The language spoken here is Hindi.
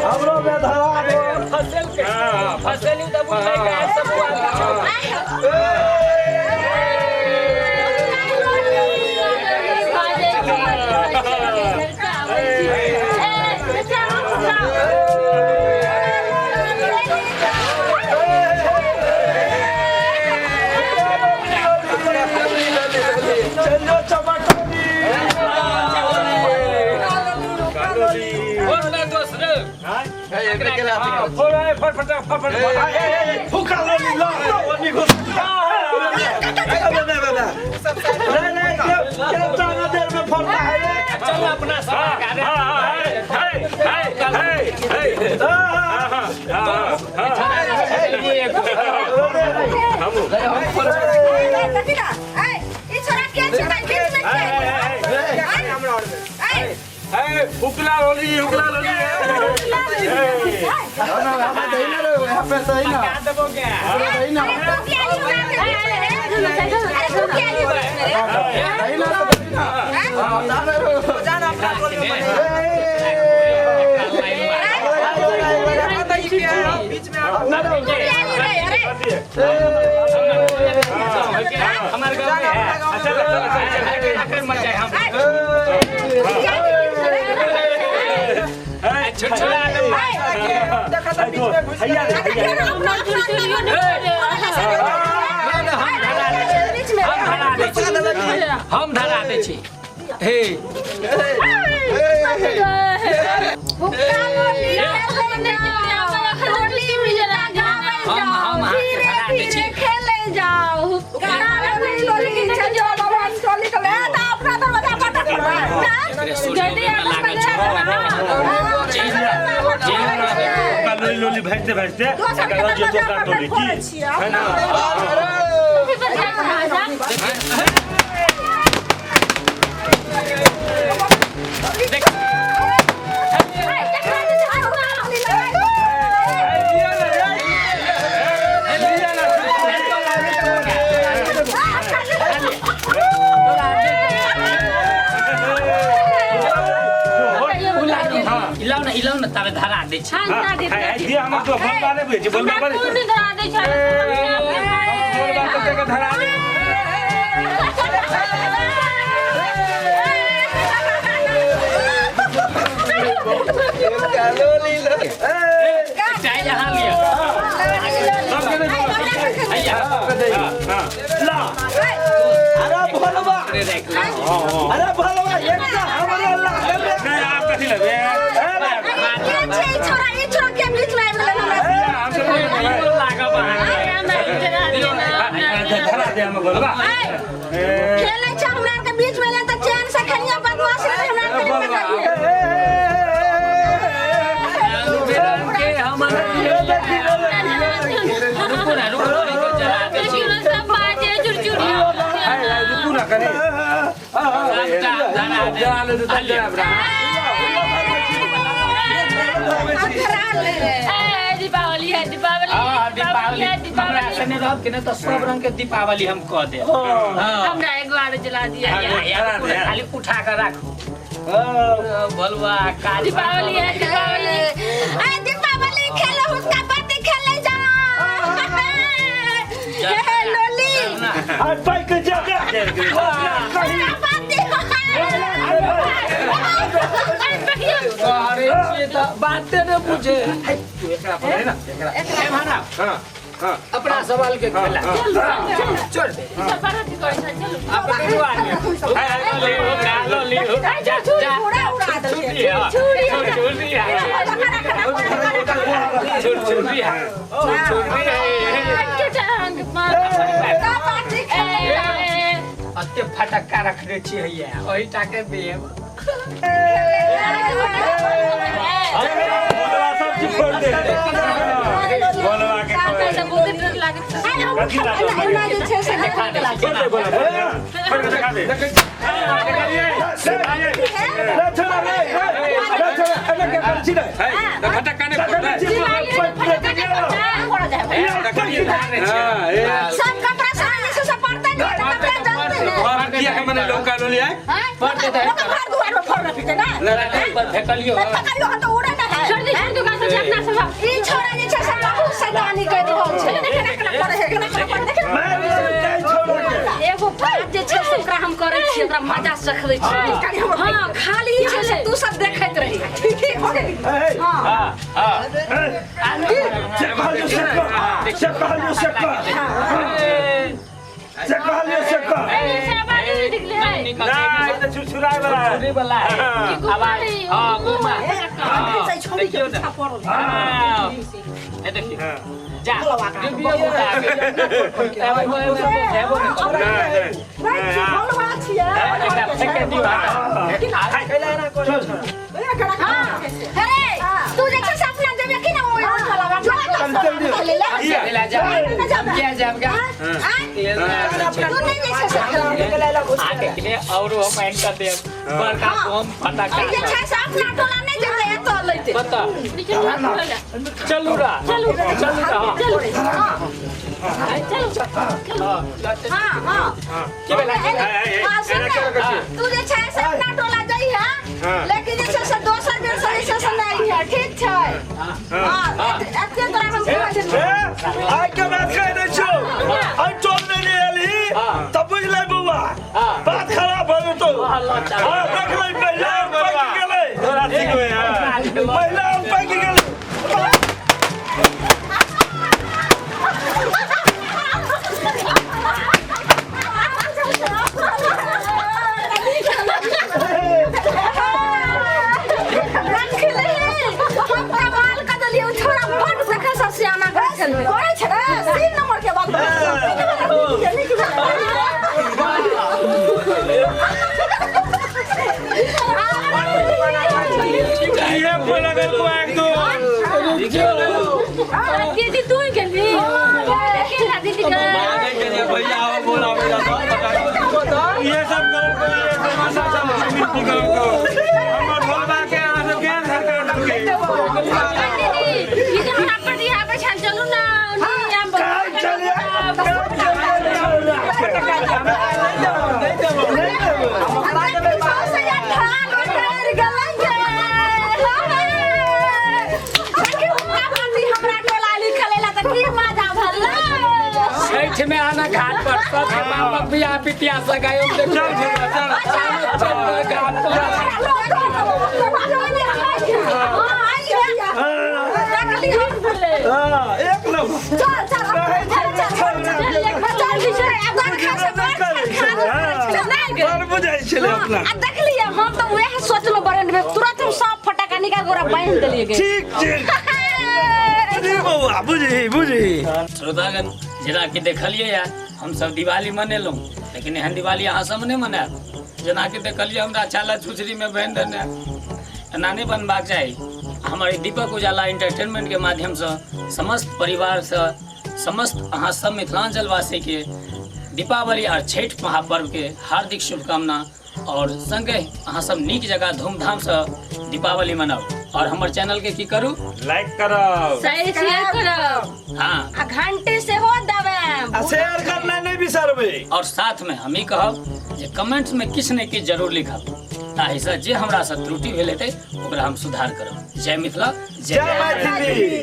हमरो में धरा फसल के फसल ही तब उठाएगा सब अपना उकला लोली हम धरा दे छी हे लोली भेजते भेजते जो तो काट ली की है ना इलाउ न तारे धरा दे छ दिया हम तो बोलबा ने भेज बोलबा पर कोन धरा दे छ बोलबा तो के धरा दे लोली लो चाय यहां लिया सब के ला अरे भोलबा अरे भोलबा एक तो हमरे अल्लाह नहीं आप कथि लगे खेले छ हमरा के बीच में त चैन से खनिया बदमाश रहे हमरा के हमर रुको ना चला दे छी सब बाजे चुरचुरी रुको ना करे दीपावली है दीपावली रह के तो सब रंग के दीपावली हम कह दे हमरा एक बार जला दिया खाली उठा कर रखो भलवा का दीपावली है दीपावली दीपावली खेले उसका पार्टी खेले जा हे लोली हाय बाइक जा अरे ये तो बातें न पूछे तू एकरा पर है ना एकरा माना हां अपना सवाल के खेला छोड़ दे सब बात कर चलो अब दुआ लो ली जा जा उड़ा दे छुरी है अत्ते फटक्का रखने छी हैया ओही टाके बेब सब चीज छोड़ दे बोलवा के सब कपड़ा सामने से सब पड़ता नहीं और किया के मने लोग का लोली है फोड़ देते हैं घर दुआर में फोड़ रखते ना पर फेकलियो पकड़ियो हम तो उड़े ना है छोड़ दे तू का से अपना सब ई छोरा जे छै से बहुत सैतानी कर रहल छै एगो बात जे छै से ओकरा हम करै छी ओकरा मजा सखबै छी हां खाली छै से तू सब देखैत रही ठीक हो गेली हां हां वाला है आवाज हां गुमा देखियो ना हां ए देखियो जा देखियो तू जे छै से अपना देबे कि ना ओ ले जा हम क्या जाम का तू नहीं जे छै से आके के और हम एंड कर दे बड़का बम फटाका जे छै से अपना टोला नहीं जेते एतो लैते बता चलू रा चलू हां हां के बेला तू जे छै से अपना टोला जाई है लेकिन जे छै से दोसर बेर सही से नहीं है ठीक छै हां एते तोरा हम आई के बात कह दे छो आई टोल में ले आली तब बुझ ले बुआ बात खराब हो तो हां देख ले पहले पक गेले तोरा ठीक है पहले पक गेले ये बोला गल को एक दो दीदी तू ही कर ली अकेला दीदी कर भैया आओ बोला मेरा ये सब करो ये तमाशा सब मिट्टी करो हमर भोलबा के यहां से के घर कर दे दीदी ये तो हमरा पर दिया पे छन चलू ना हम चलिए में आना घाट पर सब मामा बिया पितिया सगायो चल घाट पर एक नंबर बुझाई छले अपना देख लिया हम तो वह सोचलो बरंड में तुरंत हम सब फटाका निकाल गोरा बांध देलिए ठीक ठीक अरे बउआ बुझी श्रोतागण जेना कि देखलिए यार हम सब दिवाली मनेलहुँ लेकिन एहन दिवाली अहाँ सब नहीं मनायब जेना कि देखलिए हमरा छाला छुछरी में बहन देने एना नहीं बनबाक चाही हमारे दीपक उजाला एंटरटेनमेंट के माध्यम से समस्त परिवार से समस्त अहाँ सब मिथिलांचल वासी के दीपावली और छठ महापर्व के हार्दिक शुभकामना और संगे अहाँ सब नीक जगह धूमधाम से दीपावली मनाओ और हमारे चैनल के की करू लाइक करो सही शेयर करो हाँ आ घंटे से हो दबे शेयर करना नहीं बिसरबे और साथ में हम ही कहब जे कमेंट्स में किछ ने किछ जरूर लिखब ताहि से जे हमरा से त्रुटि भेल हेतै ओकरा हम सुधार करब जय मिथिला जय मैथिली।